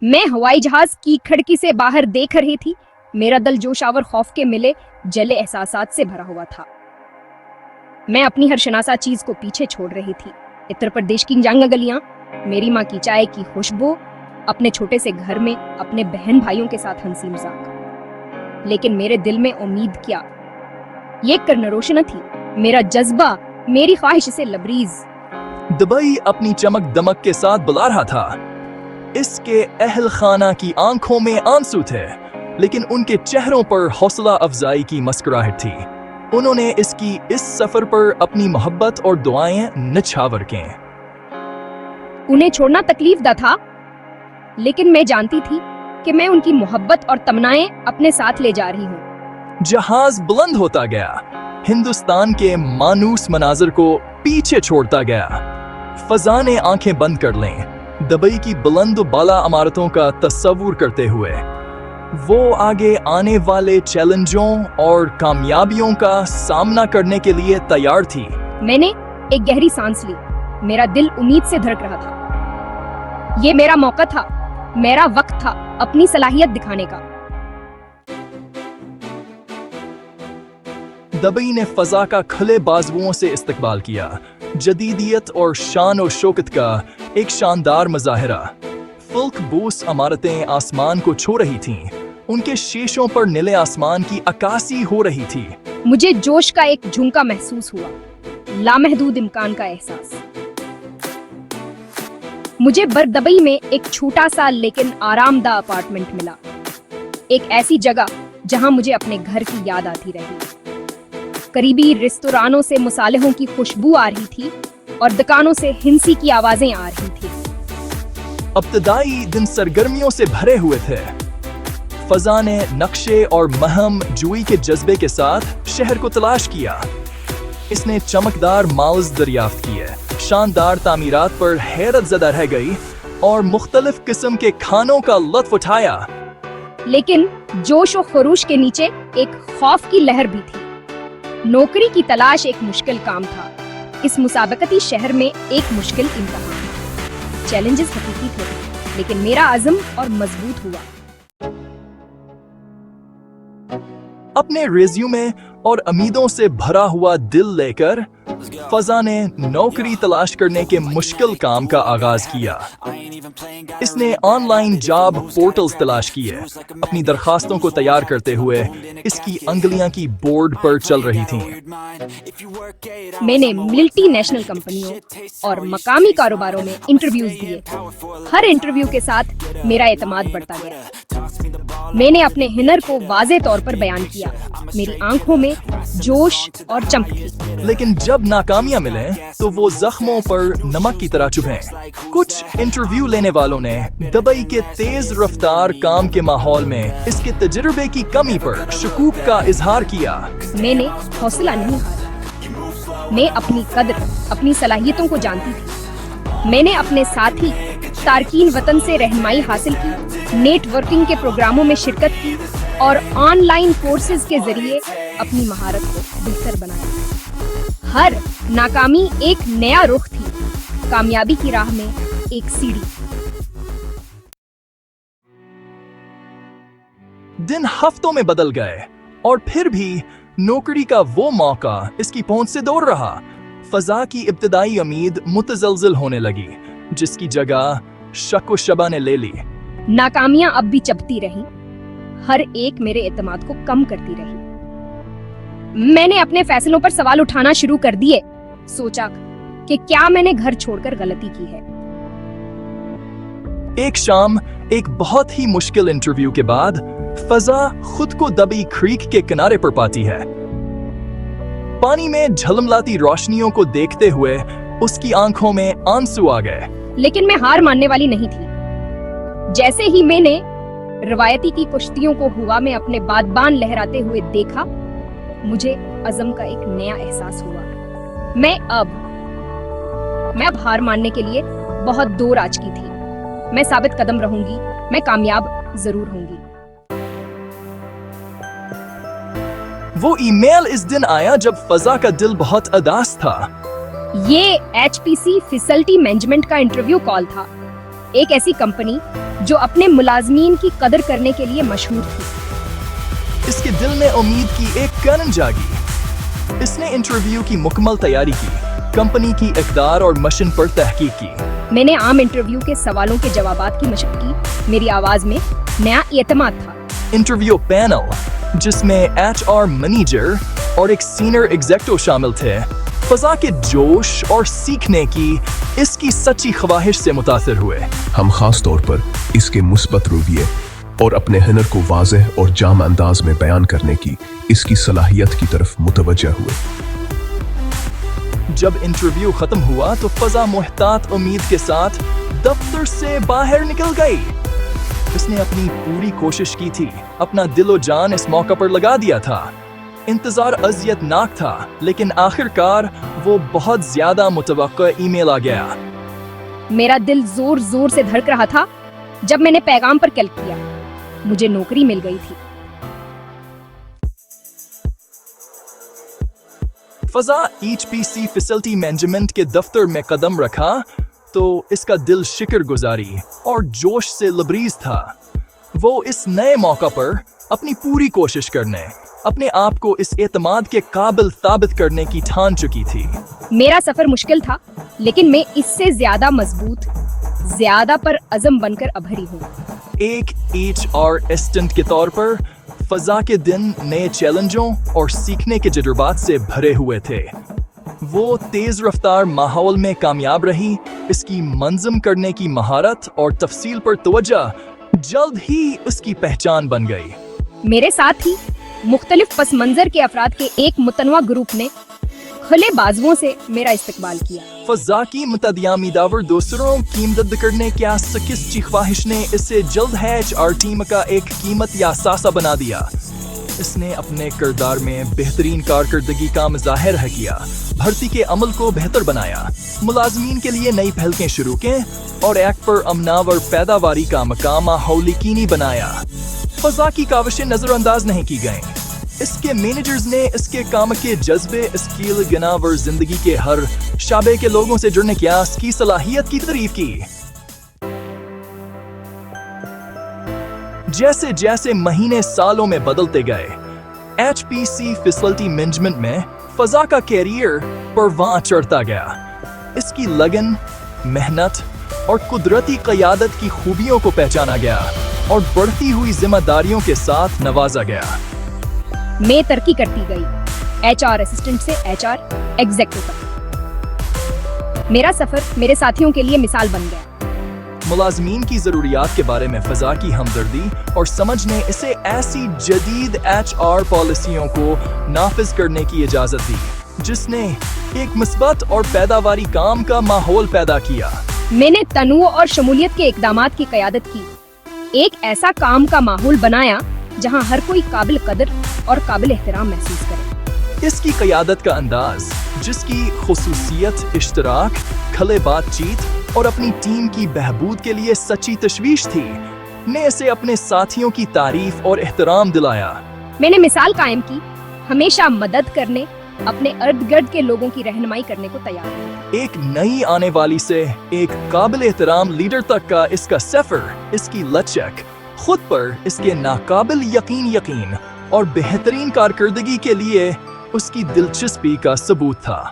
मैं हवाई जहाज की खिड़की से बाहर देख रही थी। मेरा दिल जोश और खौफ के मिले जले एहसासात से भरा हुआ था। मैं अपनी हर शनासा चीज को पीछे छोड़ रही थी। उत्तर प्रदेश की जंग गलियां, मेरी माँ की चाय की खुशबू, अपने छोटे से घर में अपने बहन भाइयों के साथ हंसी मजाक। लेकिन मेरे दिल में उम्मीद क्या, ये करनरोश न थी। मेरा जज्बा, मेरी ख्वाहिश से लबरीज। दुबई अपनी चमक दमक के साथ बुला रहा था। इसके अहल खाना की आंखों में आंसू थे, लेकिन उनके चेहरों पर हौसला अफजाई की मुस्कुराहट थी। उन्होंने इसकी इस सफर पर अपनी मोहब्बत और दुआएं निछावर की। उन्हें छोड़ना तकलीफदा था, लेकिन मैं जानती थी कि मैं उनकी मोहब्बत और तमन्नाएं अपने साथ ले जा रही हूँ। जहाज बुलंद होता गया, हिंदुस्तान के मानूस मनाजर को पीछे छोड़ता गया। फजा ने आंखें बंद कर लें, दुबई की बुलंद बाला इमारतों का तस्वुर करते हुए। वो आगे आने वाले चैलेंजों और कामयाबियों का सामना करने के लिए तैयार थी। मैंने एक गहरी सांस ली। मेरा दिल उम्मीद से धड़क रहा था। ये मेरा मौका था, मेरा वक्त था अपनी सलाहियत दिखाने का। दुबई ने फजा का खुले बाजुओं से इस्तकबाल किया। जदीदियत और शान और शौकत का एक शानदार मुजाहिरा। फुल्क बूस इमारतें आसमान को छू रही थीं। उनके शीशों पर नीले आसमान की अक्कासी हो रही थी। मुझे जोश का एक झुंका महसूस हुआ, लामहदूद इम्कान का एहसास। मुझे बरदबई में एक छोटा सा लेकिन आरामदा अपार्टमेंट मिला। एक ऐसी जगह जहां मुझे अपने घर की याद आती रही। करीबी रेस्तोरानों से मुसालेहों की खुशबू आ रही थी और दुकानों से हिंसी की आवाजें आ रही थी। इब्तिदाई दिन सरगर्मियों से भरे हुए थे। फजा ने नक्शे और महम जुई के जज्बे के साथ शहर को तलाश किया। इसने चमकदार मॉल्स दरियाफ्त किए, शानदार तामीरात पर हैरत ज़दा रह गई और मुख्तलिफ किस्म के खानों का लुत्फ उठाया। लेकिन जोश और खरूश के नीचे एक खौफ की लहर भी थी। नौकरी की तलाश एक मुश्किल काम था। इस मुसाबकती शहर में एक मुश्किल इम्तिहान। चैलेंजेस हकीकी थे, लेकिन मेरा अज़्म और मजबूत हुआ। अपने रिज्यूमे और उम्मीदों से भरा हुआ दिल लेकर फजा ने नौकरी तलाश करने के मुश्किल काम का आगाज किया। इसने ऑनलाइन जॉब पोर्टल्स तलाश किए। अपनी दरखास्तों को तैयार करते हुए इसकी अंगुलियां की बोर्ड पर चल रही थीं। मैंने मल्टी नेशनल कंपनियों और मकामी कारोबारों में इंटरव्यूज दिए। हर इंटरव्यू के साथ मेरा एतमाद बढ़ता गया। मैंने अपने हिनर को वाज़े तौर पर बयान किया। मेरी आंखों में जोश और चमक थी। लेकिन जब नाकामियां मिले तो वो जख्मों पर नमक की तरह चुभे। कुछ इंटरव्यू लेने वालों ने दुबई के तेज रफ्तार काम के माहौल में इसके तजुर्बे की कमी पर शकूक का इजहार किया। मैंने हौसला नहीं हारा। मैं अपनी कद्र, अपनी सलाहियतों को जानती थी। मैंने अपने साथी तारकीन वतन से रहनुमाई हासिल की, नेटवर्किंग के प्रोग्रामों में शिरकत की और ऑनलाइन कोर्सेज के जरिए अपनी महारत को बेहतर बनाया। हर नाकामी एक नया रुख थी, कामयाबी की राह में एक सीढ़ी। दिन हफ्तों में बदल गए और फिर भी नौकरी का वो मौका इसकी पहुंच से दूर रहा। फजा की इब्तिदाई उम्मीद मुतजलजिल होने लगी, जिसकी जगह शक व शबा ने ले ली। नाकामियां अब भी चपती रहीं, हर एक मेरे एतमाद को कम करती रही। मैंने अपने फैसलों पर सवाल उठाना शुरू कर दिए। सोचा कि क्या मैंने घर छोड़कर गलती की है। एक शाम एक बहुत ही मुश्किल इंटरव्यू के बाद फजा खुद को दुबई क्रीक के किनारे पर पाती है। पानी में झलमलाती रोशनियों को देखते हुए उसकी आंखों में आंसू आ गए। लेकिन मैं हार मानने वाली नहीं थी। जैसे ही मैंने रवायती की कुश्तियों को हवा में अपने बादबान लहराते हुए देखा, मुझे अज़म का एक नया एहसास हुआ। मैं अब हार मानने के लिए बहुत दूर आ चुकी थी। मैं साबित कदम रहूंगी, मैं कामयाब जरूर होंगी। वो ईमेल इस दिन आया जब फजा का दिल बहुत उदास था। ये HPC फैसिलिटी मैनेजमेंट का इंटरव्यू कॉल था। ایک ایسی کمپنی جو اپنے ملازمین کی قدر کرنے کے لیے مشہور تھی۔ اس کے دل میں امید کی ایک کرن جاگی۔ اس نے انٹرویو کی مکمل تیاری کی، کمپنی کی اقدار اور مشن پر تحقیق کی۔ میں نے عام انٹرویو کے سوالوں کے جوابات کی مشق کی۔ میری آواز میں نیا اعتماد تھا۔ انٹرویو پینل جس میں HR منیجر اور ایک سینئر ایگزیکٹو شامل تھے، فضا کے جوش اور سیکھنے کی اس کی سچی خواہش سے متاثر ہوئے۔ ہم خاص طور پر اس کے مثبت رویے اور اپنے ہنر کو واضح اور جامع انداز میں بیان کرنے کی اس کی صلاحیت کی طرف متوجہ ہوئے۔ جب انٹرویو ختم ہوا تو فضا محتاط امید کے ساتھ دفتر سے باہر نکل گئی۔ اس نے اپنی پوری کوشش کی تھی، اپنا دل و جان اس موقع پر لگا دیا تھا۔ انتظار اذیت ناک تھا، لیکن آخر کار وہ بہت زیادہ متوقع ای میل آ گیا۔ میرا دل زور زور سے دھڑک رہا تھا جب میں نے پیغام پر کلک کیا۔ مجھے نوکری مل گئی تھی۔ فضا HPC فیسلٹی مینجمنٹ کے دفتر میں قدم رکھا تو اس کا دل شکر گزاری اور جوش سے لبریز تھا۔ وہ اس نئے موقع پر اپنی پوری کوشش کرنے، اپنے آپ کو اس اعتماد کے قابل ثابت کرنے کی ٹھان چکی تھی۔ میرا سفر مشکل تھا، لیکن میں اس سے زیادہ مضبوط، زیادہ پر عزم بن کر ابھری ہوں۔ ایک HR اسسٹنٹ کے طور پر فضا کے دن نئے چیلنجوں اور سیکھنے کے تجربات سے بھرے ہوئے تھے۔ وہ تیز رفتار ماحول میں کامیاب رہی۔ اس کی منظم کرنے کی مہارت اور تفصیل پر توجہ جلد ہی اس کی پہچان بن گئی۔ میرے ساتھ ہی مختلف پس منظر کے افراد کے ایک متنوع گروپ نے کھلے بازوؤں سے میرا استقبال کیا۔ فضا کی متعدی امیدوار دوسروں کی مدد کرنے کی سکس کی خواہش نے اسے جلد HR ٹیم کا ایک قیمت یا ساسا بنا دیا۔ اس نے اپنے کردار میں بہترین کارکردگی کا مظاہرہ کیا، بھرتی کے عمل کو بہتر بنایا، ملازمین کے لیے نئی پہلیں شروع کی اور ایک پر امناور پیداواری کا مقام ماحول یقینی بنایا۔ فضا کی کاوشیں نظر انداز نہیں کی گئیں۔ اس کے مینیجرز نے اس کے کام کے جذبے، اسکیل گناور زندگی کے ہر شعبے کے لوگوں سے جڑنے کی اس کی صلاحیت کی تعریف کی۔ جیسے جیسے مہینے سالوں میں بدلتے گئے، HPC فیسلٹی مینجمنٹ میں فضا کا کیریئر پرواں چڑھتا گیا۔ اس کی لگن، محنت اور قدرتی قیادت کی خوبیوں کو پہچانا گیا اور بڑھتی ہوئی ذمہ داریوں کے ساتھ نوازا گیا۔ میں ترقی کرتی گئی، HR اسسٹنٹ سے HR ایگزیکٹو تک۔ میرا سفر میرے ساتھیوں کے لیے مثال بن گیا۔ ملازمین کی ضروریات کے بارے میں فضا کی ہمدردی اور سمجھ نے اسے ایسی جدید HR پالیسیوں کو نافذ کرنے کی اجازت دی جس نے ایک مثبت اور پیداواری کام کا ماحول پیدا کیا۔ میں نے تنوع اور شمولیت کے اقدامات کی قیادت کی، ایک ایسا کام کا ماحول بنایا جہاں ہر کوئی قابل قدر اور قابل احترام محسوس کرے۔ اس کی قیادت کا انداز، جس کی خصوصیت اشتراک، کھلے بات چیت اور اپنی ٹیم کی بہبود کے لیے سچی تشویش تھی، نے اسے اپنے ساتھیوں کی تعریف اور احترام دلایا۔ میں نے مثال قائم کی، ہمیشہ مدد کرنے، اپنے ارد گرد کے لوگوں کی رہنمائی کرنے کو تیار رہا۔ ایک نئی آنے والی سے ایک قابل احترام لیڈر تک کا اس کا سفر، اس کی لچک، خود پر اس کے ناقابل یقین اور بہترین کارکردگی کے لیے اس کی دلچسپی کا ثبوت تھا۔